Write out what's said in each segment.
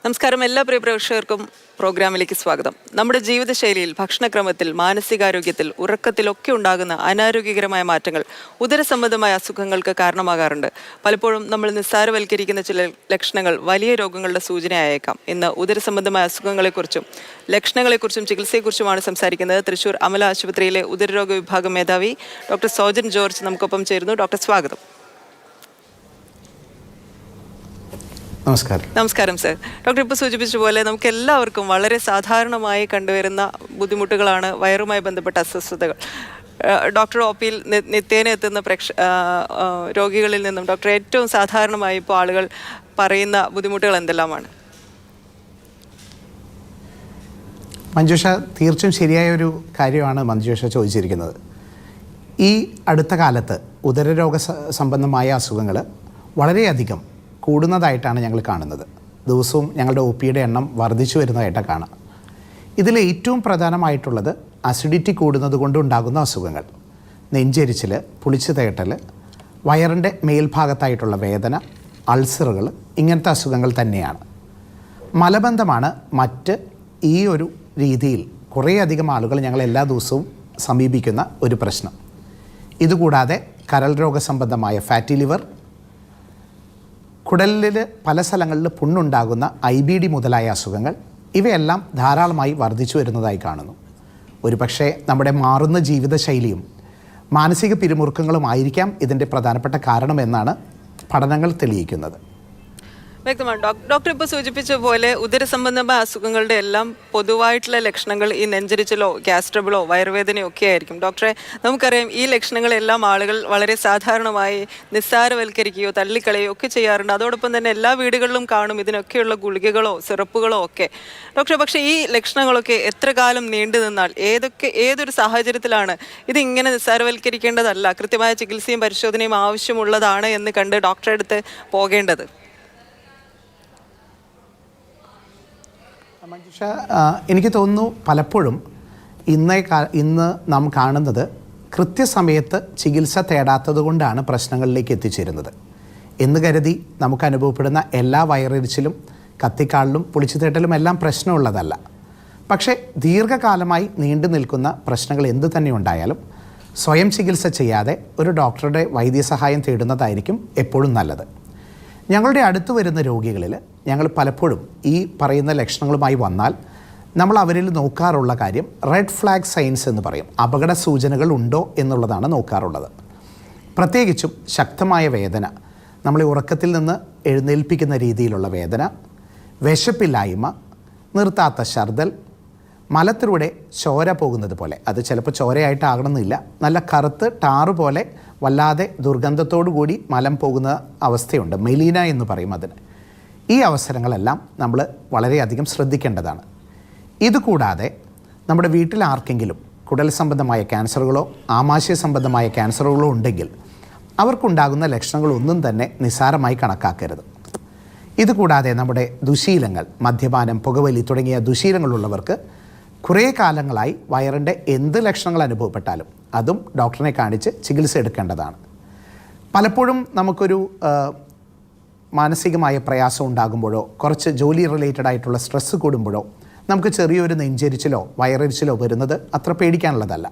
നമസ്കാരം. എല്ലാ പ്രിയ പ്രേക്ഷകർക്കും പ്രോഗ്രാമിലേക്ക് സ്വാഗതം. നമ്മുടെ ജീവിതശൈലിയിൽ, ഭക്ഷണക്രമത്തിൽ, മാനസികാരോഗ്യത്തിൽ, ഉറക്കത്തിലൊക്കെ ഉണ്ടാകുന്ന അനാരോഗ്യകരമായ മാറ്റങ്ങൾ ഉദരസംബന്ധമായ അസുഖങ്ങൾക്ക് കാരണമാകാറുണ്ട്. പലപ്പോഴും നമ്മൾ നിസ്സാരവൽക്കരിക്കുന്ന ചില ലക്ഷണങ്ങൾ വലിയ രോഗങ്ങളുടെ സൂചനയായേക്കാം. ഇന്ന് ഉദരസംബന്ധമായ അസുഖങ്ങളെക്കുറിച്ചും ലക്ഷണങ്ങളെക്കുറിച്ചും ചികിത്സയെക്കുറിച്ചുമാണ് സംസാരിക്കുന്നത്. തൃശൂർ അമല ആശുപത്രിയിലെ ഉദരരോഗ വിഭാഗം മേധാവി ഡോക്ടർ സോജൻ ജോർജ് നമുക്കൊപ്പം ചേരുന്നു. ഡോക്ടർ, സ്വാഗതം. നമസ്കാരം സർ. ഡോക്ടർ ഇപ്പോൾ സൂചിപ്പിച്ച പോലെ നമുക്ക് എല്ലാവർക്കും വളരെ സാധാരണമായി കണ്ടുവരുന്ന ബുദ്ധിമുട്ടുകളാണ് വയറുമായി ബന്ധപ്പെട്ട അസ്വസ്ഥതകൾ. ഡോക്ടർ ഒപിയിൽ നിത്യേന എത്തുന്ന രോഗികളിൽ നിന്നും ഡോക്ടർ ഏറ്റവും സാധാരണമായി ഇപ്പോൾ ആളുകൾ പറയുന്ന ബുദ്ധിമുട്ടുകൾ എന്തെല്ലാമാണ്? മഞ്ജുഷ, തീർച്ചയായും ശരിയായൊരു കാര്യമാണ് മഞ്ജുഷ ചോദിച്ചിരിക്കുന്നത്. ഈ അടുത്ത കാലത്ത് ഉദരരോഗ സംബന്ധമായ അസുഖങ്ങൾ വളരെയധികം കൂടുന്നതായിട്ടാണ് ഞങ്ങൾ കാണുന്നത്. ദിവസവും ഞങ്ങളുടെ ഒ പിയുടെ എണ്ണം വർദ്ധിച്ചു വരുന്നതായിട്ടാണ് കാണാം. ഇതിൽ ഏറ്റവും പ്രധാനമായിട്ടുള്ളത് അസിഡിറ്റി കൂടുന്നത് കൊണ്ടുണ്ടാകുന്ന അസുഖങ്ങൾ, നെഞ്ചെരിച്ചിൽ, പുളിച്ചു തേട്ടൽ, വയറിൻ്റെ മേൽഭാഗത്തായിട്ടുള്ള വേദന, അൾസറുകൾ, ഇങ്ങനത്തെ അസുഖങ്ങൾ തന്നെയാണ്. മലബന്ധമാണ് മറ്റ് ഈ ഒരു രീതിയിൽ കുറേയധികം ആളുകൾ ഞങ്ങൾ എല്ലാ ദിവസവും സമീപിക്കുന്ന ഒരു പ്രശ്നം. ഇതുകൂടാതെ കരൾ രോഗസംബന്ധമായ ഫാറ്റി ലിവർ, കുടലിൽ പല സ്ഥലങ്ങളിൽ പുണ്ണുണ്ടാകുന്ന IBD മുതലായ അസുഖങ്ങൾ, ഇവയെല്ലാം ധാരാളമായി വർദ്ധിച്ചു വരുന്നതായി കാണുന്നു. ഒരു പക്ഷേ നമ്മുടെ മാറുന്ന ജീവിതശൈലിയും മാനസിക പിരിമുറുക്കങ്ങളും ആയിരിക്കാം ഇതിൻ്റെ പ്രധാനപ്പെട്ട കാരണമെന്നാണ് പഠനങ്ങൾ തെളിയിക്കുന്നത്. വ്യക്തമാണ്. ഡോക്ടർ ഇപ്പോൾ സൂചിപ്പിച്ച പോലെ ഉദരസംബന്ധമായ അസുഖങ്ങളുടെ എല്ലാം പൊതുവായിട്ടുള്ള ലക്ഷണങ്ങൾ ഈ നെഞ്ചരിച്ചിലോ ഗ്യാസ്ട്രബിളോ വയറുവേദനയോ ഒക്കെ ആയിരിക്കും. ഡോക്ടറെ, നമുക്കറിയാം ഈ ലക്ഷണങ്ങളെല്ലാം ആളുകൾ വളരെ സാധാരണമായി നിസ്സാരവൽക്കരിക്കുകയോ തള്ളിക്കളയോ ഒക്കെ ചെയ്യാറുണ്ട്. അതോടൊപ്പം തന്നെ എല്ലാ വീടുകളിലും കാണും ഇതിനൊക്കെയുള്ള ഗുളികകളോ സിറപ്പുകളോ ഒക്കെ. ഡോക്ടറെ, പക്ഷേ ഈ ലക്ഷണങ്ങളൊക്കെ എത്ര കാലം നീണ്ടു നിന്നാൽ, ഏതൊരു സാഹചര്യത്തിലാണ് ഇത് ഇങ്ങനെ നിസ്സാരവൽക്കരിക്കേണ്ടതല്ല, കൃത്യമായ ചികിത്സയും പരിശോധനയും ആവശ്യമുള്ളതാണ് എന്ന് കണ്ട് ഡോക്ടറെ അടുത്ത് പോകേണ്ടത്? മഞ്ജുഷ, എനിക്ക് തോന്നുന്നു പലപ്പോഴും ഇന്ന് നാം കാണുന്നത് കൃത്യസമയത്ത് ചികിത്സ തേടാത്തത് കൊണ്ടാണ് പ്രശ്നങ്ങളിലേക്ക് എത്തിച്ചേരുന്നത്. എന്ന് കരുതി നമുക്ക് അനുഭവപ്പെടുന്ന എല്ലാ വയറിരിച്ചിലും കത്തിക്കാളിലും പുളിച്ചുതേട്ടലും എല്ലാം പ്രശ്നമുള്ളതല്ല. പക്ഷേ ദീർഘകാലമായി നീണ്ടു നിൽക്കുന്ന പ്രശ്നങ്ങൾ എന്തു തന്നെ ഉണ്ടായാലും സ്വയം ചികിത്സ ചെയ്യാതെ ഒരു ഡോക്ടറുടെ വൈദ്യസഹായം തേടുന്നതായിരിക്കും എപ്പോഴും നല്ലത്. ഞങ്ങളുടെ അടുത്ത് വരുന്ന രോഗികളിൽ ഞങ്ങൾ പലപ്പോഴും ഈ പറയുന്ന ലക്ഷണങ്ങളുമായി വന്നാൽ നമ്മൾ അവരിൽ നോക്കാറുള്ള കാര്യം റെഡ് ഫ്ലാഗ് സൈൻസ് എന്ന് പറയും. അപകട സൂചനകൾ ഉണ്ടോ എന്നുള്ളതാണ് നോക്കാറുള്ളത്. പ്രത്യേകിച്ചും ശക്തമായ വേദന, നമ്മളെ ഉറക്കത്തിൽ നിന്ന് എഴുന്നേൽപ്പിക്കുന്ന രീതിയിലുള്ള വേദന, വിശപ്പില്ലായ്മ, നിർത്താത്ത ഛർദ്ദൽ, മലത്തിലൂടെ ചോര പോകുന്നത് പോലെ, അത് ചിലപ്പോൾ ചോരയായിട്ടാകണമെന്നില്ല, നല്ല കറുത്ത് ടാറ് പോലെ വല്ലാതെ ദുർഗന്ധത്തോടു കൂടി മലം പോകുന്ന അവസ്ഥയുണ്ട്, മെലീന എന്ന് പറയും അതിന്. ഈ അവസരങ്ങളെല്ലാം നമ്മൾ വളരെയധികം ശ്രദ്ധിക്കേണ്ടതാണ്. ഇതുകൂടാതെ നമ്മുടെ വീട്ടിൽ ആർക്കെങ്കിലും കുടൽ സംബന്ധമായ ക്യാൻസറുകളോ ആമാശയ സംബന്ധമായ ക്യാൻസറുകളോ ഉണ്ടെങ്കിൽ അവർക്കുണ്ടാകുന്ന ലക്ഷണങ്ങളൊന്നും തന്നെ നിസ്സാരമായി കണക്കാക്കരുത്. ഇതുകൂടാതെ നമ്മുടെ ദുശീലങ്ങൾ, മദ്യപാനം, പുകവലി തുടങ്ങിയ ദുശീലങ്ങളുള്ളവർക്ക് കുറേ കാലങ്ങളായി വയറിൻ്റെ എന്ത് ലക്ഷണങ്ങൾ അനുഭവപ്പെട്ടാലും അതും ഡോക്ടറിനെ കാണിച്ച് ചികിത്സ എടുക്കേണ്ടതാണ്. പലപ്പോഴും നമുക്കൊരു മാനസികമായ പ്രയാസം ഉണ്ടാകുമ്പോഴോ കുറച്ച് ജോലി റിലേറ്റഡ് ആയിട്ടുള്ള സ്ട്രെസ്സ് കൂടുമ്പോഴോ നമുക്ക് ചെറിയൊരു നെഞ്ചരിച്ചിലോ വയറരിച്ചിലോ വരുന്നത് അത്ര പേടിക്കാനുള്ളതല്ല.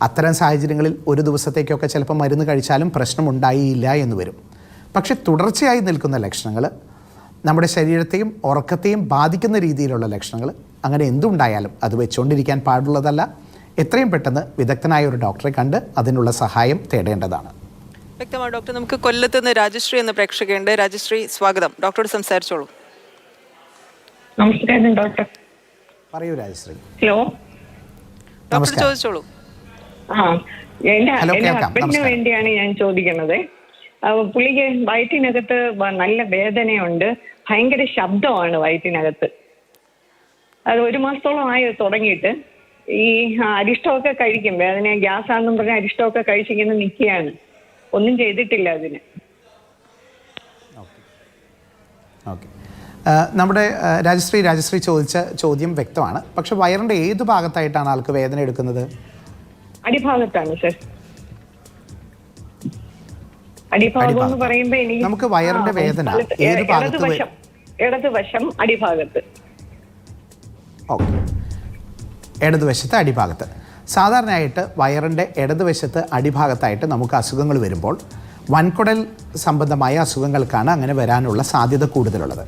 അത്തരം സാഹചര്യങ്ങളിൽ ഒരു ദിവസത്തേക്കൊക്കെ ചിലപ്പോൾ മരുന്ന് കഴിച്ചാലും പ്രശ്നമുണ്ടായില്ല എന്ന് വരും. പക്ഷേ തുടർച്ചയായി നിൽക്കുന്ന ലക്ഷണങ്ങൾ, നമ്മുടെ ശരീരത്തെയും ഉറക്കത്തെയും ബാധിക്കുന്ന രീതിയിലുള്ള ലക്ഷണങ്ങൾ, അങ്ങനെ എന്തുണ്ടായാലും അത് വെച്ചുകൊണ്ടിരിക്കാൻ പാടുള്ളതല്ല. എത്രയും പെട്ടെന്ന് വിദഗ്ധനായ ഒരു ഡോക്ടറെ കണ്ട് അതിനുള്ള സഹായം തേടേണ്ടതാണ്. വ്യക്തമാണ്. ഡോക്ടർ, നമുക്ക് കൊല്ലത്ത് നിന്ന് രാജശ്രീ എന്ന പ്രേക്ഷകയുണ്ട്. രാജശ്രീ, സ്വാഗതം. ഡോക്ടറോട് സംസാരിച്ചോളൂ. നമസ്കാരം ഡോക്ടർ. പറയൂ രാജശ്രീ. ഹലോ, ഡോക്ടർ ചോദിച്ചോളൂ. എന്റെ ഹസ്ബൻഡിന് വേണ്ടിയാണ് ഞാൻ ചോദിക്കുന്നത്. പുള്ളിക്ക് വയറ്റിനകത്ത് നല്ല വേദനയുണ്ട്, ഭയങ്കര ശബ്ദമാണ് വയറ്റിനകത്ത്. അത് 1 മാസത്തോളം ആയി തുടങ്ങിയിട്ട്. ഈ അരിഷ്ടമൊക്കെ കഴിക്കും, വേദന ഗ്യാസ് ആണെന്നും പറഞ്ഞ അരിഷ്ടമൊക്കെ കഴിച്ചിങ്ങനെ നിൽക്കുകയാണ്, ഒന്നും ചെയ്തിട്ടില്ല അതിന്. ഓക്കെ, നമ്മുടെ രാജശ്രീ ചോദിച്ച ചോദ്യം വ്യക്തമാണ്. പക്ഷെ വയറിൻ്റെ ഏത് ഭാഗത്തായിട്ടാണ് ആൾക്ക് വേദന എടുക്കുന്നത്? അടിഭാഗത്താണ് സർ. അടിഭാഗം എന്ന് പറയുമ്പോൾ നമുക്ക് വയറിന്റെ വേദന ഏത് ഭാഗത്ത് ഇടതുവശം അടിഭാഗത്ത്. ഓക്കെ, ഇടതുവശത്ത് അടിഭാഗത്ത്. സാധാരണയായിട്ട് വയറിൻ്റെ ഇടതുവശത്ത് അടിഭാഗത്തായിട്ട് നമുക്ക് അസുഖങ്ങൾ വരുമ്പോൾ വൻകുടൽ സംബന്ധമായ അസുഖങ്ങൾക്കാണ് അങ്ങനെ വരാനുള്ള സാധ്യത കൂടുതലുള്ളത്.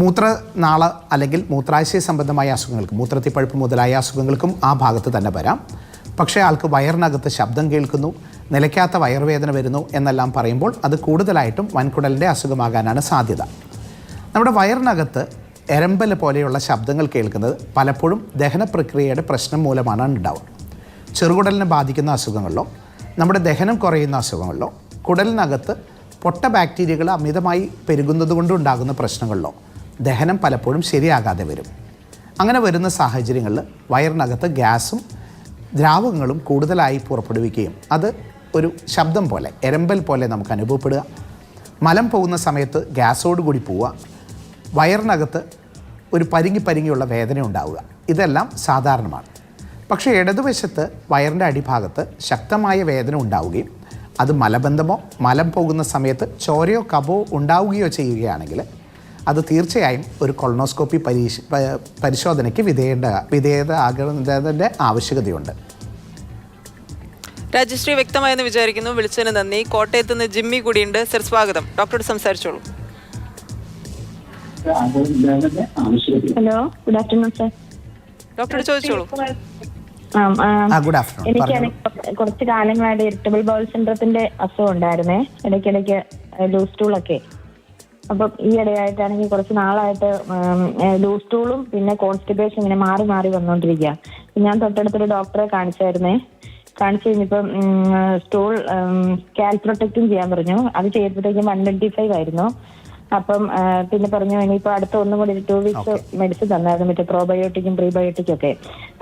മൂത്രനാള അല്ലെങ്കിൽ മൂത്രാശയ സംബന്ധമായ അസുഖങ്ങൾക്ക്, മൂത്രത്തിൽ പഴുപ്പ് മുതലായ അസുഖങ്ങൾക്കും ആ ഭാഗത്ത് തന്നെ വരാം. പക്ഷേ ആൾക്ക് വയറിനകത്ത് ശബ്ദം കേൾക്കുന്നു, നിലയ്ക്കാത്ത വയറുവേദന വരുന്നു എന്നെല്ലാം പറയുമ്പോൾ അത് കൂടുതലായിട്ടും വൻകുടലിൻ്റെ അസുഖമാകാനാണ് സാധ്യത. നമ്മുടെ വയറിനകത്ത് എരമ്പൽ പോലെയുള്ള ശബ്ദങ്ങൾ കേൾക്കുന്നത് പലപ്പോഴും ദഹന പ്രക്രിയയുടെ പ്രശ്നം മൂലമാണ് ഉണ്ടാവുക. ചെറുകുടലിനെ ബാധിക്കുന്ന അസുഖങ്ങളിലോ നമ്മുടെ ദഹനം കുറയുന്ന അസുഖങ്ങളിലോ കുടലിനകത്ത് പൊട്ട ബാക്ടീരിയകൾ അമിതമായി പെരുകുന്നത് കൊണ്ടുണ്ടാകുന്ന പ്രശ്നങ്ങളിലോ ദഹനം പലപ്പോഴും ശരിയാകാതെ വരും. അങ്ങനെ വരുന്ന സാഹചര്യങ്ങളിൽ വയറിനകത്ത് ഗ്യാസും ദ്രാവകങ്ങളും കൂടുതലായി പുറപ്പെടുവിക്കുകയും അത് ഒരു ശബ്ദം പോലെ എരമ്പൽ പോലെ നമുക്ക് അനുഭവപ്പെടുക, മലം പോകുന്ന സമയത്ത് ഗ്യാസോടുകൂടി പോവുക, വയറിനകത്ത് ഒരു പരിങ്ങിയുള്ള വേദന ഉണ്ടാവുക, ഇതെല്ലാം സാധാരണമാണ്. പക്ഷേ ഇടതുവശത്ത് വയറിൻ്റെ അടിഭാഗത്ത് ശക്തമായ വേദന ഉണ്ടാവുകയും അത് മലബന്ധമോ മലം പോകുന്ന സമയത്ത് ചോരയോ കഫോ ഉണ്ടാവുകയോ ചെയ്യുകയാണെങ്കിൽ അത് തീർച്ചയായും ഒരു കൊളോണോസ്കോപ്പി പരിശോധനയ്ക്ക് വിധേയത ആകേണ്ടതിൻ്റെ ആവശ്യകതയുണ്ട്. രാജശ്രീ വ്യക്തമായെന്ന് വിചാരിക്കുന്നു. വിളിച്ചതിന് നന്ദി. കോട്ടയത്ത് നിന്ന് ജിമ്മി കൂടിയുണ്ട്. സർ സ്വാഗതം. ഡോക്ടറോട് സംസാരിച്ചോളൂ. Hello, good afternoon sir. ഡോക്ടറോട് ചോദിച്ചോളൂ. എനിക്ക് കുറച്ച് കാലങ്ങളായിട്ട് ഇറിറ്റബിൾ ബൗൾ സിൻഡ്രോത്തിന്റെ അസുഖം ഉണ്ടായിരുന്നേ. ഇടയ്ക്കിടയ്ക്ക് ലൂസ് സ്റ്റൂളൊക്കെ. അപ്പം ഈ ഇടയായിട്ടാണെങ്കിൽ കുറച്ച് നാളായിട്ട് ലൂസ് സ്റ്റൂളും പിന്നെ കോൺസ്റ്റിപ്പേഷൻ ഇങ്ങനെ മാറി മാറി വന്നുകൊണ്ടിരിക്കുക. ഞാൻ തൊട്ടടുത്തൊരു ഡോക്ടറെ കാണിച്ചു കഴിഞ്ഞപ്പം സ്റ്റൂൾ കാൽപ്രൊട്ടക്റ്റും ചെയ്യാൻ പറഞ്ഞു. അത് ചെയ്തപ്പോഴത്തേക്കും 125 ആയിരുന്നു. അപ്പം പിന്നെ പറഞ്ഞു ഇനിയിപ്പോൾ അടുത്ത ഒന്നും കൂടി 2 വീക്സ് മെഡിസിൻ തന്നായിരുന്നു, മറ്റേ പ്രോബയോട്ടിക്കും പ്രീബയോട്ടിക്കും ഒക്കെ.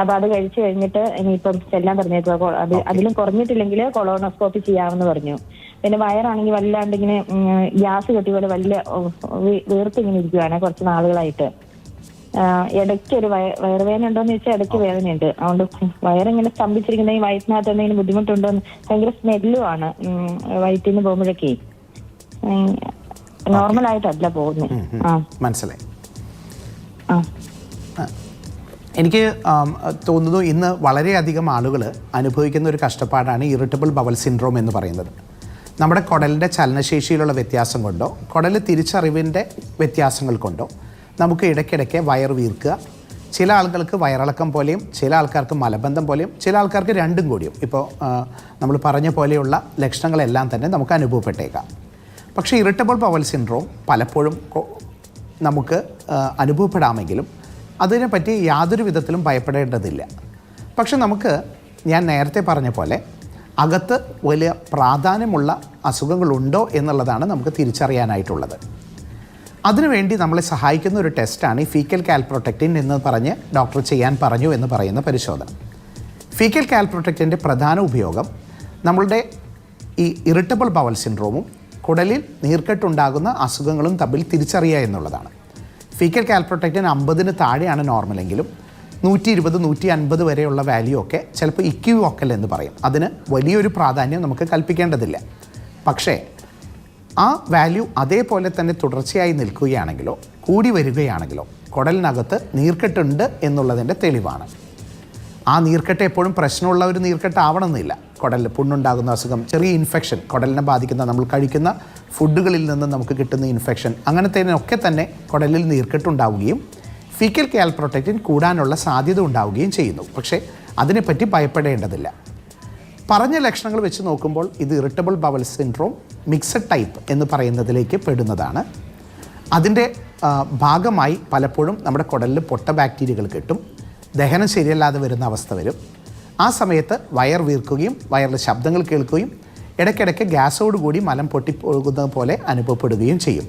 അപ്പൊ അത് കഴിച്ചു കഴിഞ്ഞിട്ട് ഇനിയിപ്പം എല്ലാം പറഞ്ഞേക്കുക, അതിലും കുറഞ്ഞിട്ടില്ലെങ്കിൽ കൊളോണോസ്കോപ്പി ചെയ്യാമെന്ന് പറഞ്ഞു. പിന്നെ വയറാണെങ്കിൽ വല്ലാണ്ട് ഇങ്ങനെ ഗ്യാസ് കെട്ടി പോലെ വലിയ വീർത്തിങ്ങനെ ഇരിക്കുവാണ് കുറച്ച് നാളുകളായിട്ട്. ഇടയ്ക്ക് ഒരു വയറുവേദന ഉണ്ടോന്ന് ചോദിച്ചാൽ ഇടയ്ക്ക് വേദനയുണ്ട്. അതുകൊണ്ട് വയറിങ്ങനെ സ്തംഭിച്ചിരിക്കുന്ന ഈ വയറ്റിനകത്ത് എന്തെങ്കിലും ബുദ്ധിമുട്ടുണ്ടോ എന്ന്. ഭയങ്കര സ്മെല്ലുമാണ് വയറ്റിന്ന് പോകുമ്പോഴൊക്കെ. നോർമൽ ആയിട്ടല്ല പോകുന്നത്. മനസ്സിലായി. എനിക്ക് തോന്നുന്നു ഇന്ന് വളരെയധികം ആളുകൾ അനുഭവിക്കുന്ന ഒരു കഷ്ടപ്പാടാണ് ഇറിറ്റബിൾ ബവൽ സിൻഡ്രോം എന്ന് പറയുന്നത്. നമ്മുടെ കുടലിൻ്റെ ചലനശേഷിയിലുള്ള വ്യത്യാസം കൊണ്ടോ കുടൽ തിരിച്ചറിവിൻ്റെ വ്യത്യാസങ്ങൾ കൊണ്ടോ നമുക്ക് ഇടയ്ക്കിടയ്ക്ക് വയർ വീർക്കുക, ചില ആളുകൾക്ക് വയറിളക്കം പോലെയും ചില ആൾക്കാർക്ക് മലബന്ധം പോലെയും ചില ആൾക്കാർക്ക് രണ്ടും കൂടിയും ഇപ്പോൾ നമ്മൾ പറഞ്ഞ പോലെയുള്ള ലക്ഷണങ്ങളെല്ലാം തന്നെ നമുക്ക് അനുഭവപ്പെട്ടേക്കാം. പക്ഷേ ഇറിറ്റബിൾ ബവൽ സിൻഡ്രോം പലപ്പോഴും നമുക്ക് അനുഭവപ്പെടാമെങ്കിലും അതിനെപ്പറ്റി യാതൊരു വിധത്തിലും ഭയപ്പെടേണ്ടതില്ല. പക്ഷെ നമുക്ക് ഞാൻ നേരത്തെ പറഞ്ഞ പോലെ അകത്ത് വലിയ പ്രാധാന്യമുള്ള അസുഖങ്ങളുണ്ടോ എന്നുള്ളതാണ് നമുക്ക് തിരിച്ചറിയാനായിട്ടുള്ളത്. അതിനുവേണ്ടി നമ്മളെ സഹായിക്കുന്ന ഒരു ടെസ്റ്റാണ് ഈ ഫീക്കൽ കാൽപ്രൊട്ടക്റ്റിൻ എന്ന് പറഞ്ഞ് ഡോക്ടർ ചെയ്യാൻ പറഞ്ഞു എന്ന് പറയുന്ന പരിശോധന. ഫീക്കൽ കാൽപ്രൊട്ടക്റ്റിൻ്റെ പ്രധാന ഉപയോഗം നമ്മളുടെ ഈ ഇറിറ്റബിൾ ബവൽ സിൻഡ്രോമും കുടലിൽ നീർക്കെട്ടുണ്ടാകുന്ന അസുഖങ്ങളും തമ്മിൽ തിരിച്ചറിയുക എന്നുള്ളതാണ്. ഫീക്കൽ കാൽപ്രൊട്ടക്റ്റിൻ 50-ന് താഴെയാണ് നോർമലെങ്കിലും 120-150 വരെയുള്ള വാല്യൂ ഒക്കെ ചിലപ്പോൾ ഇക്യുവോക്കൽ എന്ന് പറയും. അതിന് വലിയൊരു പ്രാധാന്യം നമുക്ക് കൽപ്പിക്കേണ്ടതില്ല. പക്ഷേ ആ വാല്യൂ അതേപോലെ തന്നെ തുടർച്ചയായി നിൽക്കുകയാണെങ്കിലോ കൂടി വരികയാണെങ്കിലോ കുടലിനകത്ത് നീർക്കെട്ടുണ്ട് എന്നുള്ളതിൻ്റെ തെളിവാണ്. ആ നീർക്കെട്ട് എപ്പോഴും പ്രശ്നമുള്ള ഒരു നീർക്കെട്ടാവണമെന്നില്ല. കുടലിൽ പുണ്ണുണ്ടാകുന്ന അസുഖം, ചെറിയ ഇൻഫെക്ഷൻ, കുടലിനെ ബാധിക്കുന്ന നമ്മൾ കഴിക്കുന്ന ഫുഡുകളിൽ നിന്ന് നമുക്ക് കിട്ടുന്ന ഇൻഫെക്ഷൻ, അങ്ങനത്തേനൊക്കെ തന്നെ കുടലിൽ നീർക്കെട്ടുണ്ടാവുകയും ഫീക്കൽ കാൽപ്രൊട്ടക്റ്റിൻ കൂടാനുള്ള സാധ്യത ഉണ്ടാവുകയും ചെയ്യുന്നു. പക്ഷേ അതിനെപ്പറ്റി ഭയപ്പെടേണ്ടതില്ല. പറഞ്ഞ ലക്ഷണങ്ങൾ വെച്ച് നോക്കുമ്പോൾ ഇത് irritable bowel syndrome mixed type എന്ന് പറയുന്നതിലേക്ക് പെടുന്നതാണ്. അതിൻ്റെ ഭാഗമായി പലപ്പോഴും നമ്മുടെ കുടലിൽ പൊട്ട ബാക്ടീരിയകൾ കിട്ടും, ദഹനം ശരിയല്ലാതെ വരുന്ന അവസ്ഥ വരും. ആ സമയത്ത് വയർ വീർക്കുകയും വയറിൽ ശബ്ദങ്ങൾ കേൾക്കുകയും ഇടയ്ക്കിടയ്ക്ക് ഗ്യാസോടുകൂടി മലം പൊട്ടിപ്പോകുന്നത് പോലെ അനുഭവപ്പെടുകയും ചെയ്യും.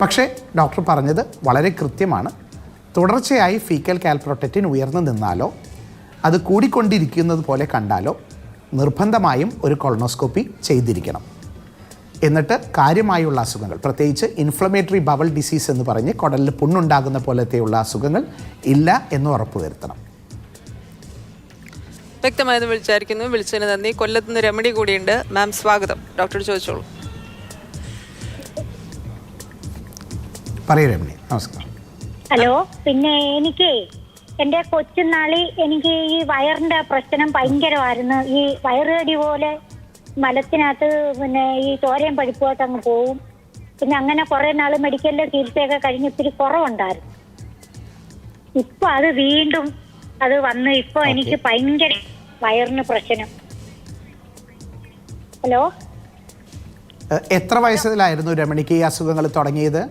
പക്ഷേ ഡോക്ടർ പറഞ്ഞത് വളരെ കൃത്യമാണ്. തുടർച്ചയായി ഫീക്കൽ കാൽപ്രൊട്ടക്റ്റിൻ ഉയർന്നു നിന്നാലോ അത് കൂടിക്കൊണ്ടിരിക്കുന്നത് പോലെ കണ്ടാലോ നിർബന്ധമായും ഒരു കൊളോണോസ്കോപ്പി ചെയ്തിരിക്കണം. എന്നിട്ട് കാര്യമായുള്ള അസുഖങ്ങൾ, പ്രത്യേകിച്ച് ഇൻഫ്ലമേറ്ററി ബവൽ ഡിസീസ് എന്ന് പറഞ്ഞ് കുടലിൽ പുണ്ണുണ്ടാകുന്ന പോലത്തെയുള്ള അസുഖങ്ങൾ ഇല്ല എന്ന് ഉറപ്പുവരുത്തണം. വ്യക്തമായെന്ന് വിളിച്ചായിരിക്കുന്നു. വിളിച്ചതിന് നന്ദി. കൊല്ലത്തുനിന്ന് രമണി കൂടിയുണ്ട്. മാം സ്വാഗതം. ഡോക്ടർ ചോദിച്ചോളൂ. പറയൂ രമണി, നമസ്കാരം. ഹലോ, പിന്നെ എനിക്ക് എന്റെ കൊച്ചുനാളി എനിക്ക് ഈ വയറിന്റെ പ്രശ്നം ഭയങ്കരമായിരുന്നു. ഈ വയറുകടി പോലെ മലത്തിനകത്ത് പിന്നെ ഈ ചോരയും പഴുപ്പുമായിട്ട് അങ്ങ് പോവും. പിന്നെ അങ്ങനെ കുറെ നാള് മെഡിക്കലിലെ ചികിത്സയൊക്കെ കഴിഞ്ഞ് ഇത്തിരി കുറവുണ്ടായിരുന്നു. ഇപ്പൊ അത് വീണ്ടും അത് വന്ന് ഇപ്പൊ എനിക്ക് ഭയങ്കര വയറിന് പ്രശ്നം. ഹലോ, എത്ര വയസ്സിലായിരുന്നു രമണിക്ക് ഈ അസുഖങ്ങൾ തുടങ്ങിയത്?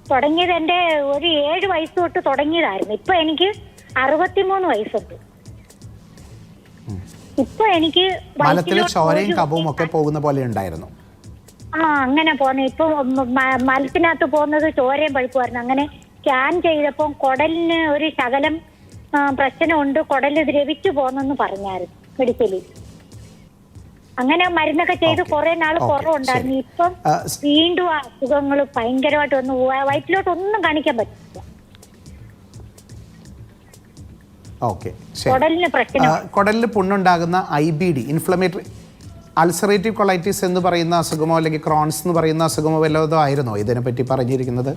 തുടങ്ങിയത് എന്റെ ഒരു 7 വയസ്സ് തൊട്ട് തുടങ്ങിയതായിരുന്നു. ഇപ്പൊ എനിക്ക് 63 വയസ്സുണ്ട്. ഇപ്പൊ എനിക്ക് മലത്തിൽ ചോരയും കഫവും ഒക്കെ പോകുന്ന പോലെ ഉണ്ടായിരുന്നു. അങ്ങനെ പോന്നെ. ഇപ്പൊ മലത്തിനകത്ത് പോകുന്നത് ചോരയും പഴുപ്പുമായിരുന്നു. അങ്ങനെ സ്കാൻ ചെയ്തപ്പോ കുടലിന് ഒരു ശകലം പ്രശ്നമുണ്ട്, കുടല് ദ്രവിച്ചു പോന്നെന്ന് പറഞ്ഞായിരുന്നു മെഡിക്കലിൽ. അങ്ങനെ മരുന്നൊക്കെ ചെയ്ത് കുറെ നാൾ കുറവുണ്ടായിരുന്നു. ഇപ്പം വീണ്ടും ആ അസുഖങ്ങൾ ഭയങ്കരമായിട്ട് വന്ന് വയറ്റിലോട്ട് ഒന്നും കാണിക്കാൻ പറ്റില്ല. കുടലിന് പ്രശ്നം, കുടലിൽ പുണ്ണുണ്ടാകുന്ന IBD, ഇൻഫ്ലമേറ്ററി അൾസറേറ്റീവ് കൊളൈറ്റിസ് എന്ന് പറയുന്ന അസുഖമോ അല്ലെങ്കിൽ ക്രോൺസ് എന്ന് പറയുന്ന അസുഖമോ വല്ലതോ ആയിരുന്നോ ഇതിനെ പറ്റി പറഞ്ഞിരിക്കുന്നത്?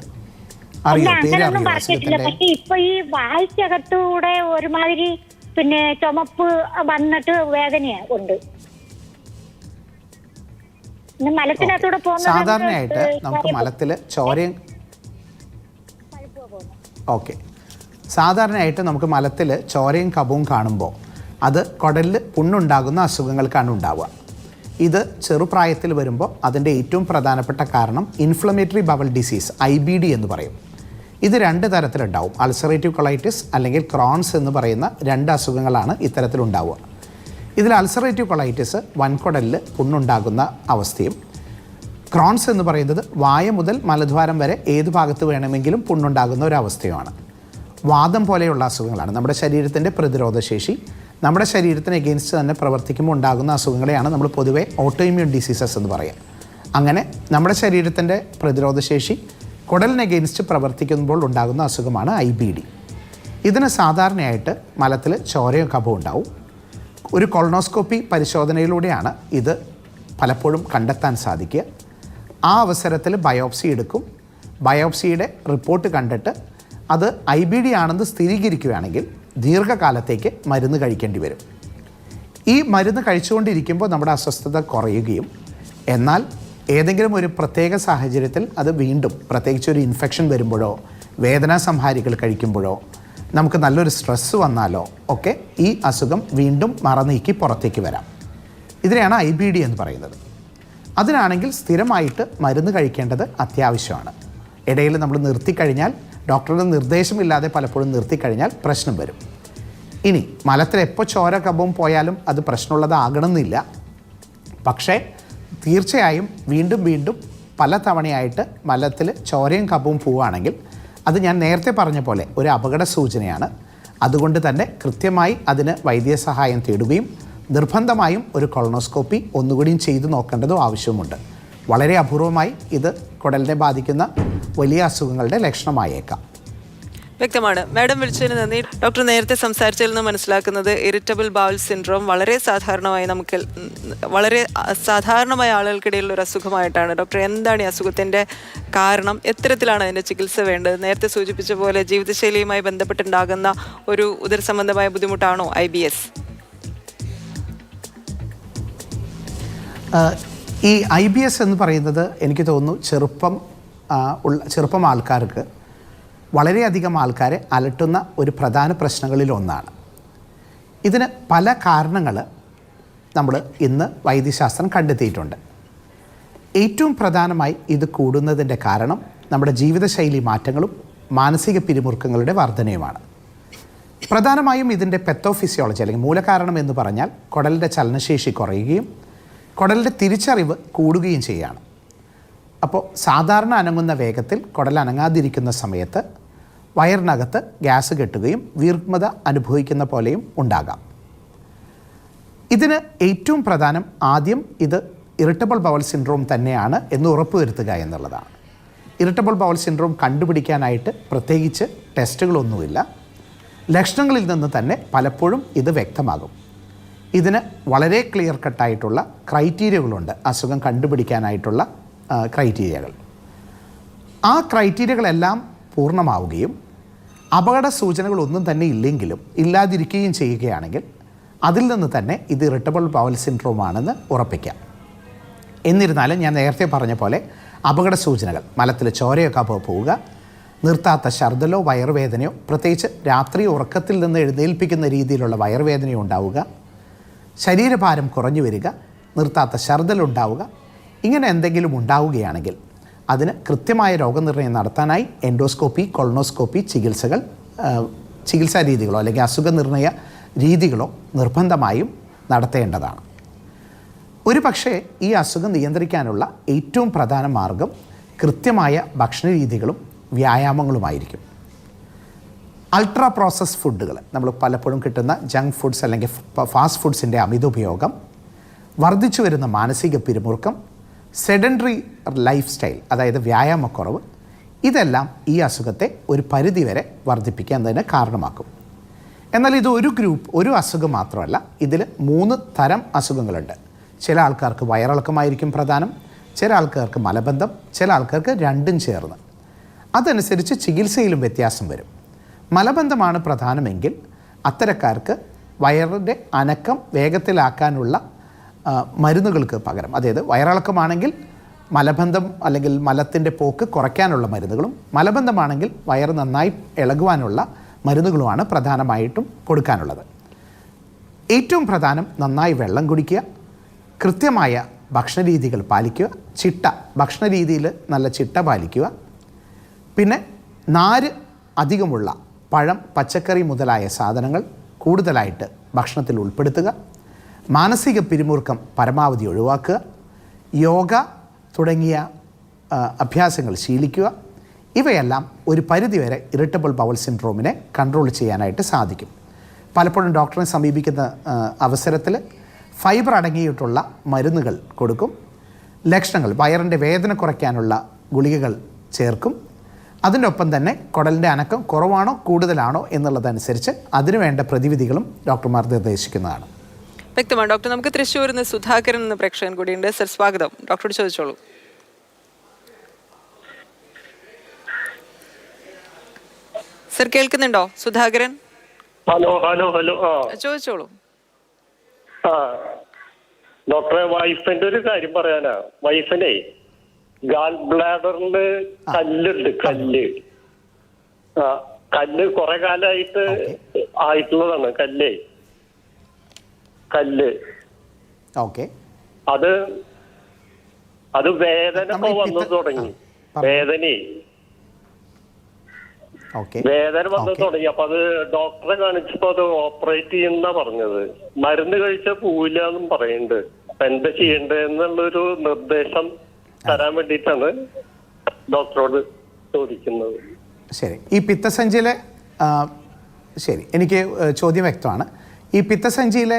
അങ്ങനെയൊന്നും പറഞ്ഞിട്ടില്ല. പക്ഷെ ഇപ്പൊ ഈ വായിക്കകത്തൂടെ ഒരുമാതിരി പിന്നെ ചുമപ്പ് വന്നിട്ട് വേദന ഉണ്ട്. മലത്തിനകത്തൂടെ പോകുന്നത് സാധാരണയായിട്ട് നമുക്ക് മലത്തിൽ ചോരയും സാധാരണയായിട്ട് നമുക്ക് മലത്തിൽ ചോരയും കഫവും കാണുമ്പോൾ അത് കുടലിൽ പുണ്ണുണ്ടാകുന്ന അസുഖങ്ങൾക്കാണ് ഉണ്ടാവുക. ഇത് ചെറുപ്രായത്തിൽ വരുമ്പോൾ അതിൻ്റെ ഏറ്റവും പ്രധാനപ്പെട്ട കാരണം ഇൻഫ്ലമേറ്ററി ബവൽ ഡിസീസ്, IBD എന്ന് പറയും. ഇത് 2 തരത്തിലുണ്ടാവും. അൾസറേറ്റീവ് കൊളൈറ്റിസ് അല്ലെങ്കിൽ ക്രോൺസ് എന്ന് പറയുന്ന 2 അസുഖങ്ങളാണ് ഇത്തരത്തിലുണ്ടാവുക. ഇതിൽ അൾസറേറ്റീവ് കൊളൈറ്റിസ് വൻകുടലിൽ പുണ്ണുണ്ടാകുന്ന അവസ്ഥയും, ക്രോൺസ് എന്ന് പറയുന്നത് വായ മുതൽ മലദ്വാരം വരെ ഏത് ഭാഗത്ത് വേണമെങ്കിലും പുണ്ണുണ്ടാകുന്ന ഒരു അവസ്ഥയുമാണ്. വാദം പോലെയുള്ള അസുഖങ്ങളാണ്. നമ്മുടെ ശരീരത്തിൻ്റെ പ്രതിരോധശേഷി നമ്മുടെ ശരീരത്തിന് എഗെയിൻസ്റ്റ് തന്നെ പ്രവർത്തിക്കുമ്പോൾ ഉണ്ടാകുന്ന അസുഖങ്ങളെയാണ് നമ്മൾ പൊതുവേ ഓട്ടോഇമ്മ്യൂൺ ഡിസീസസ് എന്ന് പറയുക. അങ്ങനെ നമ്മുടെ ശരീരത്തിൻ്റെ പ്രതിരോധശേഷി കുടലിന് എഗെയിൻസ്റ്റ് പ്രവർത്തിക്കുമ്പോൾ ഉണ്ടാകുന്ന അസുഖമാണ് IBD. ഇതിന് സാധാരണയായിട്ട് മലത്തിൽ ചോരയോ കഫവും ഉണ്ടാവും. ഒരു കൊളോണോസ്കോപ്പി പരിശോധനയിലൂടെയാണ് ഇത് പലപ്പോഴും കണ്ടെത്താൻ സാധിക്കുക. ആ അവസരത്തിൽ ബയോപ്സി എടുക്കും. ബയോപ്സിയുടെ റിപ്പോർട്ട് കണ്ടിട്ട് അത് IBD ആണെന്ന് സ്ഥിരീകരിക്കുകയാണെങ്കിൽ ദീർഘകാലത്തേക്ക് മരുന്ന് കഴിക്കേണ്ടി വരും. ഈ മരുന്ന് കഴിച്ചുകൊണ്ടിരിക്കുമ്പോൾ നമ്മുടെ അസ്വസ്ഥത കുറയുകയും എന്നാൽ ഏതെങ്കിലും ഒരു പ്രത്യേക സാഹചര്യത്തിൽ അത് വീണ്ടും, പ്രത്യേകിച്ച് ഒരു ഇൻഫെക്ഷൻ വരുമ്പോഴോ വേദനാ സംഹാരികൾ കഴിക്കുമ്പോഴോ നമുക്ക് നല്ലൊരു സ്ട്രെസ്സ് വന്നാലോ ഒക്കെ ഈ അസുഖം വീണ്ടും മറനീക്കി പുറത്തേക്ക് വരാം. ഇതിനെയാണ് IBD എന്ന് പറയുന്നത്. അതിനാണെങ്കിൽ സ്ഥിരമായിട്ട് മരുന്ന് കഴിക്കേണ്ടത് അത്യാവശ്യമാണ്. ഇടയിൽ നമ്മൾ നിർത്തിക്കഴിഞ്ഞാൽ, ഡോക്ടറുടെ നിർദ്ദേശമില്ലാതെ പലപ്പോഴും നിർത്തിക്കഴിഞ്ഞാൽ പ്രശ്നം വരും. ഇനി മലത്തിൽ എപ്പോൾ ചോര കഫവും പോയാലും അത് പ്രശ്നമുള്ളതാകണമെന്നില്ല. പക്ഷേ തീർച്ചയായും വീണ്ടും വീണ്ടും പല തവണയായിട്ട് മലത്തിൽ ചോരയും കഫവും പോവുകയാണെങ്കിൽ അത് ഞാൻ നേരത്തെ പറഞ്ഞ പോലെ ഒരു അപകട സൂചനയാണ്. അതുകൊണ്ട് തന്നെ കൃത്യമായി അതിന് വൈദ്യസഹായം തേടുകയും നിർബന്ധമായും ഒരു കൊളോണോസ്കോപ്പി ഒന്നുകൂടിയും ചെയ്തു നോക്കേണ്ടതും ആവശ്യമുണ്ട്. വളരെ അപൂർവമായി ഇത് കുടലിനെ ബാധിക്കുന്ന വലിയ അസുഖങ്ങളുടെ ലക്ഷണമായേക്കാം. വ്യക്തമാണ്. മാഡം വിളിച്ചതിന് നന്ദി. ഡോക്ടർ നേരത്തെ സംസാരിച്ചതിൽ നിന്ന് മനസ്സിലാക്കുന്നത് ഇറിറ്റബിൾ ബൗൾ സിൻഡ്രോം വളരെ സാധാരണമായ ആളുകൾക്കിടയിലുള്ള ഒരു അസുഖമായിട്ടാണ്. ഡോക്ടർ, എന്താണ് ഈ അസുഖത്തിൻ്റെ കാരണം? എത്തരത്തിലാണ് അതിൻ്റെ ചികിത്സ വേണ്ടത്? നേരത്തെ സൂചിപ്പിച്ച പോലെ ജീവിതശൈലിയുമായി ബന്ധപ്പെട്ടുണ്ടാകുന്ന ഒരു ഉദരസംബന്ധമായ ബുദ്ധിമുട്ടാണോ IBS? ഈ IBS എന്ന് പറയുന്നത് എനിക്ക് തോന്നുന്നു ചെറുപ്പം ആൾക്കാർക്ക് വളരെയധികം ആൾക്കാരെ അലട്ടുന്ന ഒരു പ്രധാന പ്രശ്നങ്ങളിലൊന്നാണ്. ഇതിന് പല കാരണങ്ങൾ നമ്മൾ ഇന്ന് വൈദ്യശാസ്ത്രം കണ്ടെത്തിയിട്ടുണ്ട്. ഏറ്റവും പ്രധാനമായി ഇത് കൂടുന്നതിൻ്റെ കാരണം നമ്മുടെ ജീവിതശൈലി മാറ്റങ്ങളും മാനസിക പിരിമുറുക്കങ്ങളുടെ വർധനയുമാണ്. പ്രധാനമായും ഇതിൻ്റെ പെത്തോഫിസിയോളജി അല്ലെങ്കിൽ മൂലകാരണം എന്ന് പറഞ്ഞാൽ കുടലിൻ്റെ ചലനശേഷി കുറയുകയും കുടലിൻ്റെ തിരിച്ചറിവ് കൂടുകയും ചെയ്യുകയാണ്. അപ്പോൾ സാധാരണ അനങ്ങുന്ന വേഗത്തിൽ കുടൽ അനങ്ങാതിരിക്കുന്ന സമയത്ത് വയറിനകത്ത് ഗ്യാസ് കെട്ടുകയും വീർമത അനുഭവിക്കുന്ന പോലെയും ഉണ്ടാകാം. ഇതിന് ഏറ്റവും പ്രധാനം ആദ്യം ഇത് ഇറിറ്റബിൾ ബവൽ സിൻഡ്രോം തന്നെയാണ് എന്ന് ഉറപ്പുവരുത്തുക എന്നുള്ളതാണ്. ഇറിറ്റബിൾ ബവൽ സിൻഡ്രോം കണ്ടുപിടിക്കാനായിട്ട് പ്രത്യേകിച്ച് ടെസ്റ്റുകളൊന്നുമില്ല. ലക്ഷണങ്ങളിൽ നിന്ന് തന്നെ പലപ്പോഴും ഇത് വ്യക്തമാകും. ഇതിന് വളരെ ക്ലിയർ കട്ടായിട്ടുള്ള ക്രൈറ്റീരിയകളുണ്ട്, അസുഖം കണ്ടുപിടിക്കാനായിട്ടുള്ള ക്രൈറ്റീരിയകൾ. ആ ക്രൈറ്റീരിയകളെല്ലാം പൂർണ്ണമാവുകയും അപകട സൂചനകളൊന്നും തന്നെ ഇല്ലെങ്കിലും ഇല്ലാതിരിക്കുകയും ചെയ്യുകയാണെങ്കിൽ അതിൽ നിന്ന് തന്നെ ഇത് ഇറിറ്റബിൾ ബവൽ സിൻഡ്രോം ആണെന്ന് ഉറപ്പിക്കാം. എന്നിരുന്നാലും ഞാൻ നേരത്തെ പറഞ്ഞ പോലെ അപകട സൂചനകൾ മലത്തിൽ ചോരയൊക്കെ പോവുക, നിർത്താത്ത ഛർദ്ദലോ വയറുവേദനയോ, പ്രത്യേകിച്ച് രാത്രി ഉറക്കത്തിൽ നിന്ന് എഴുന്നേൽപ്പിക്കുന്ന രീതിയിലുള്ള വയറുവേദനയോ ഉണ്ടാവുക, ശരീരഭാരം കുറഞ്ഞു വരിക, നിർത്താത്ത ഛർദ്ദലുണ്ടാവുക, ഇങ്ങനെ എന്തെങ്കിലും ഉണ്ടാവുകയാണെങ്കിൽ അതിന് കൃത്യമായ രോഗനിർണയം നടത്താനായി എൻഡോസ്കോപ്പി, കൊളോണോസ്കോപ്പി ചികിത്സാ രീതികളോ അല്ലെങ്കിൽ അസുഖനിർണയ രീതികളോ നിർബന്ധമായും നടത്തേണ്ടതാണ്. ഒരു പക്ഷേ ഈ അസുഖം നിയന്ത്രിക്കാനുള്ള ഏറ്റവും പ്രധാന മാർഗം കൃത്യമായ ഭക്ഷണ രീതികളും വ്യായാമങ്ങളുമായിരിക്കും. അൾട്രാ പ്രോസസ്ഡ് ഫുഡുകൾ, നമ്മൾ പലപ്പോഴും കിട്ടുന്ന ജങ്ക് ഫുഡ്സ് അല്ലെങ്കിൽ ഫാസ്റ്റ് ഫുഡ്സിൻ്റെ അമിത ഉപയോഗം, വർദ്ധിച്ചു വരുന്ന മാനസിക പിരിമുറുക്കം, സെഡൻഡറി ലൈഫ് സ്റ്റൈൽ അതായത് വ്യായാമക്കുറവ്, ഇതെല്ലാം ഈ അസുഖത്തെ ഒരു പരിധിവരെ വർദ്ധിപ്പിക്കാൻ തന്നെ കാരണമാക്കും. എന്നാൽ ഇത് ഒരു അസുഖം മാത്രമല്ല, ഇതിൽ 3 തരം അസുഖങ്ങളുണ്ട്. ചില ആൾക്കാർക്ക് വയറിളക്കമായിരിക്കും പ്രധാനം, ചില ആൾക്കാർക്ക് മലബന്ധം, ചില ആൾക്കാർക്ക് രണ്ടും ചേർന്ന്. അതനുസരിച്ച് ചികിത്സയിലും വ്യത്യാസം വരും. മലബന്ധമാണ് പ്രധാനമെങ്കിൽ അത്തരക്കാർക്ക് വയറിൻ്റെ അനക്കം വേഗത്തിലാക്കാനുള്ള മരുന്നുകൾക്ക് പകരം, അതായത് വയറിളക്കമാണെങ്കിൽ മലബന്ധം അല്ലെങ്കിൽ മലത്തിൻ്റെ പോക്ക് കുറയ്ക്കാനുള്ള മരുന്നുകളും, മലബന്ധമാണെങ്കിൽ വയറ് നന്നായി ഇളകുവാനുള്ള മരുന്നുകളുമാണ് പ്രധാനമായിട്ടും കൊടുക്കാനുള്ളത്. ഏറ്റവും പ്രധാനം നന്നായി വെള്ളം കുടിക്കുക, കൃത്യമായ ഭക്ഷണ രീതികൾ പാലിക്കുക, ഭക്ഷണ രീതിയിൽ നല്ല ചിട്ട പാലിക്കുക, പിന്നെ നാര് അധികമുള്ള പഴം, പച്ചക്കറി മുതലായ സാധനങ്ങൾ കൂടുതലായിട്ട് ഭക്ഷണത്തിൽ ഉൾപ്പെടുത്തുക, മാനസിക പിരിമുറുക്കം പരമാവധി ഒഴിവാക്കുക, യോഗ തുടങ്ങിയ അഭ്യാസങ്ങൾ ശീലിക്കുക. ഇവയെല്ലാം ഒരു പരിധിവരെ ഇറിറ്റബിൾ ബവൽ സിൻഡ്രോമിനെ കൺട്രോൾ ചെയ്യാനായിട്ട് സാധിക്കും. പലപ്പോഴും ഡോക്ടറെ സമീപിക്കുന്ന അവസരത്തിൽ ഫൈബർ അടങ്ങിയിട്ടുള്ള മരുന്നുകൾ കൊടുക്കും, ലക്ഷണങ്ങൾ വയറിൻ്റെ വേദന കുറയ്ക്കാനുള്ള ഗുളികകൾ ചേർക്കും. അതിൻ്റെ ഒപ്പം തന്നെ കുടലിൻ്റെ അനക്കം കുറവാണോ കൂടുതലാണോ എന്നുള്ളതനുസരിച്ച് അതിനുവേണ്ട പ്രതിവിധികളും ഡോക്ടർമാർ നിർദ്ദേശിക്കുന്നതാണ്. വ്യക്തമാണ് ഡോക്ടർ. നമുക്ക് തൃശ്ശൂരിൽ നിന്ന് സുധാകരൻ എന്ന പ്രേക്ഷകൻ കൂടിയുണ്ട്. സർ സ്വാഗതം, ഡോക്ടറോട് ചോദിച്ചോളൂ. സർ കേൾക്കുന്നുണ്ടോ സുധാകരൻ? Hello hello hello. ചോദിച്ചോളൂ. ഡോക്ടറെ, വൈഫിന്റെ ഒരു കാര്യം പറയാനാ. വൈഫിനെ ഗാൾ ബ്ലാഡറില് കല്ലുണ്ട്, കല്ല് കുറെ കാലമായിട്ട് ആയിട്ടുള്ളതാണ്. കല്ല് അത് വേദന വന്നു തുടങ്ങി. വേദന വന്നു തുടങ്ങി. അപ്പൊ അത് ഡോക്ടറെ കാണിച്ചപ്പോ അത് ഓപ്പറേറ്റ് ചെയ്യുന്ന പറഞ്ഞത്. മരുന്ന് കഴിച്ചാൽ പോവില്ല എന്നും പറയുന്നുണ്ട്. അപ്പൊ എന്താ ചെയ്യേണ്ടതെന്നുള്ളൊരു നിർദ്ദേശം തരാൻ വേണ്ടിയിട്ടാണ് ഡോക്ടറോട് ചോദിക്കുന്നത്. ശരി, ഈ പിത്തസഞ്ചിയിലെ ശരി, എനിക്ക് ചോദ്യം വ്യക്തമാണ്. ഈ പിത്തസഞ്ചിയിലെ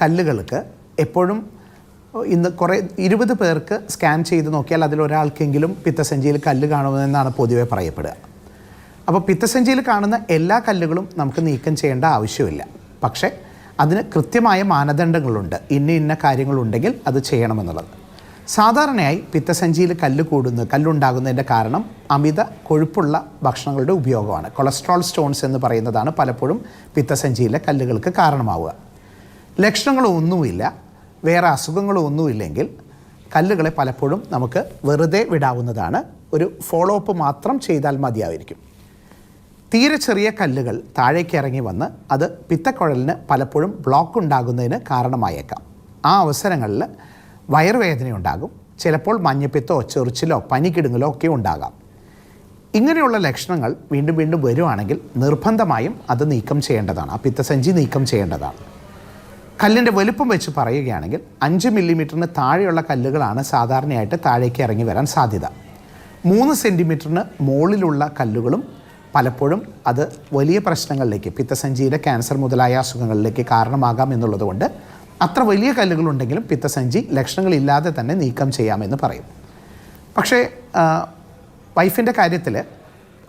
കല്ലുകൾക്ക് എപ്പോഴും ഇന്ന് 20 പേർക്ക് സ്കാൻ ചെയ്ത് നോക്കിയാൽ അതിലൊരാൾക്കെങ്കിലും പിത്തസഞ്ചിയിൽ കല്ല് കാണുമെന്നാണ് പൊതുവെ പറയപ്പെടുക. അപ്പോൾ പിത്തസഞ്ചിയിൽ കാണുന്ന എല്ലാ കല്ലുകളും നമുക്ക് നീക്കം ചെയ്യേണ്ട ആവശ്യമില്ല. പക്ഷേ അതിന് കൃത്യമായ മാനദണ്ഡങ്ങളുണ്ട്. ഇന്ന കാര്യങ്ങളുണ്ടെങ്കിൽ അത് ചെയ്യണമെന്നുള്ളത്. സാധാരണയായി പിത്തസഞ്ചിയിൽ കല്ലുണ്ടാകുന്നതിൻ്റെ കാരണം അമിത കൊഴുപ്പുള്ള ഭക്ഷണങ്ങളുടെ ഉപയോഗമാണ്. കൊളസ്ട്രോൾ സ്റ്റോൺസ് എന്ന് പറയുന്നതാണ് പലപ്പോഴും പിത്തസഞ്ചിയിലെ കല്ലുകൾക്ക് കാരണമാവുക. ലക്ഷണങ്ങളൊന്നുമില്ല, വേറെ അസുഖങ്ങളൊന്നുമില്ലെങ്കിൽ കല്ലുകളെ പലപ്പോഴും നമുക്ക് വെറുതെ വിടാവുന്നതാണ്. ഒരു ഫോളോ അപ്പ് മാത്രം ചെയ്താൽ മതിയായിരിക്കും. തീരെ ചെറിയ കല്ലുകൾ താഴേക്ക് ഇറങ്ങി വന്ന് അത് പിത്തക്കുഴലിന് പലപ്പോഴും ബ്ലോക്ക് ഉണ്ടാകുന്നതിന് കാരണമായേക്കാം. ആ അവസരങ്ങളിൽ വയറുവേദനയുണ്ടാകും, ചിലപ്പോൾ മഞ്ഞപ്പിത്തോ ചൊറിച്ചിലോ പനിക്കിടുങ്ങലോ ഒക്കെ ഉണ്ടാകാം. ഇങ്ങനെയുള്ള ലക്ഷണങ്ങൾ വീണ്ടും വീണ്ടും വരുവാണെങ്കിൽ നിർബന്ധമായും അത് നീക്കം ചെയ്യേണ്ടതാണ്. ആ പിത്തസഞ്ചി നീക്കം ചെയ്യേണ്ടതാണ്. കല്ലിൻ്റെ വലുപ്പം വെച്ച് പറയുകയാണെങ്കിൽ 5 മില്ലിമീറ്ററിന് താഴെയുള്ള കല്ലുകളാണ് സാധാരണയായിട്ട് താഴേക്ക് ഇറങ്ങി വരാൻ സാധ്യത. 3 സെൻറ്റിമീറ്ററിന് മുകളിലുള്ള കല്ലുകളും പലപ്പോഴും അത് വലിയ പ്രശ്നങ്ങളിലേക്ക്, പിത്തസഞ്ചിയിലെ ക്യാൻസർ മുതലായ അസുഖങ്ങളിലേക്ക് കാരണമാകാം എന്നുള്ളതുകൊണ്ട് അത്ര വലിയ കല്ലുകളുണ്ടെങ്കിലും പിത്തസഞ്ചി ലക്ഷണങ്ങളില്ലാതെ തന്നെ നീക്കം ചെയ്യാമെന്ന് പറയും. പക്ഷേ വൈഫിൻ്റെ കാര്യത്തിൽ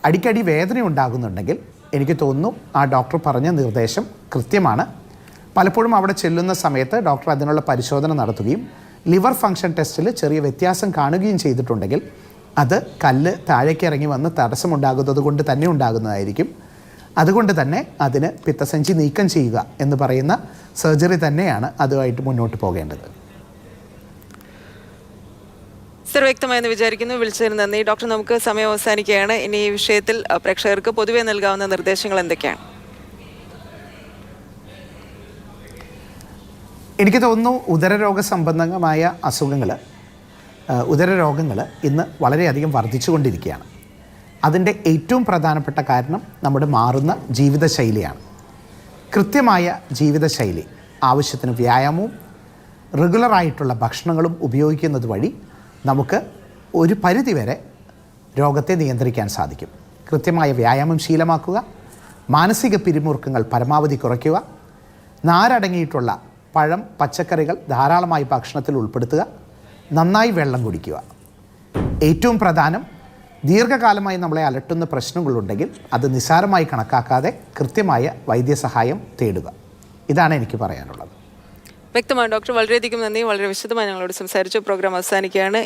അടിക്കടി വേദന ഉണ്ടാകുന്നുണ്ടെങ്കിൽ എനിക്ക് തോന്നുന്നു ആ ഡോക്ടർ പറഞ്ഞ നിർദ്ദേശം കൃത്യമാണ്. പലപ്പോഴും അവിടെ ചെല്ലുന്ന സമയത്ത് ഡോക്ടർ അതിനുള്ള പരിശോധന നടത്തുകയും ലിവർ ഫംഗ്ഷൻ ടെസ്റ്റിൽ ചെറിയ വ്യത്യാസം കാണുകയും ചെയ്തിട്ടുണ്ടെങ്കിൽ അത് കല്ല് താഴേക്ക് ഇറങ്ങി വന്ന് തടസ്സമുണ്ടാകുന്നത് കൊണ്ട് തന്നെ ഉണ്ടാകുന്നതായിരിക്കും. അതുകൊണ്ട് തന്നെ അതിന് പിത്തസഞ്ചി നീക്കം ചെയ്യുക എന്ന് പറയുന്ന സർജറി തന്നെയാണ് അതുമായിട്ട് മുന്നോട്ട് പോകേണ്ടത്. സർ, വ്യക്തമായെന്ന് വിചാരിക്കുന്നു. വിളിച്ചതിന് നന്ദി. ഡോക്ടർ, നമുക്ക് സമയം അവസാനിക്കുകയാണ്. ഇനി ഈ വിഷയത്തിൽ പ്രേക്ഷകർക്ക് പൊതുവെ നൽകാവുന്ന നിർദ്ദേശങ്ങൾ എന്തൊക്കെയാണ്? എനിക്ക് തോന്നുന്നു ഉദരരോഗ സംബന്ധമായ ഉദരരോഗങ്ങൾ ഇന്ന് വളരെയധികം വർദ്ധിച്ചുകൊണ്ടിരിക്കുകയാണ്. അതിൻ്റെ ഏറ്റവും പ്രധാനപ്പെട്ട കാരണം നമ്മുടെ മാറുന്ന ജീവിതശൈലിയാണ്. കൃത്യമായ ജീവിതശൈലി, ആവശ്യത്തിന് വ്യായാമവും റെഗുലറായിട്ടുള്ള ഭക്ഷണങ്ങളും ഉപയോഗിക്കുന്നത് വഴി നമുക്ക് ഒരു പരിധിവരെ രോഗത്തെ നിയന്ത്രിക്കാൻ സാധിക്കും. കൃത്യമായ വ്യായാമം ശീലമാക്കുക, മാനസിക പിരിമുറുക്കങ്ങൾ പരമാവധി കുറയ്ക്കുക, നാരടങ്ങിയിട്ടുള്ള പഴം, പച്ചക്കറികൾ ധാരാളമായി ഭക്ഷണത്തിൽ ഉൾപ്പെടുത്തുക, നന്നായി വെള്ളം കുടിക്കുക. ഏറ്റവും പ്രധാനം, ദീർഘകാലമായി നമ്മളെ അലട്ടുന്ന പ്രശ്നങ്ങളുണ്ടെങ്കിൽ അത് നിസ്സാരമായി കണക്കാക്കാതെ കൃത്യമായ വൈദ്യസഹായം തേടുക. ഇതാണ് എനിക്ക് പറയാനുള്ളത്. വ്യക്തമാണ് ഡോക്ടർ. വളരെയധികം നന്ദി. വളരെ വിശദമായി ഞങ്ങളോട് സംസാരിച്ചു. പ്രോഗ്രാം അവസാനിക്കുകയാണ്.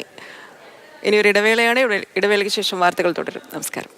ഇനി ഒരു ഇടവേളയാണ്. ഇടവേളയ്ക്ക് ശേഷം വാർത്തകൾ തുടരും. നമസ്കാരം.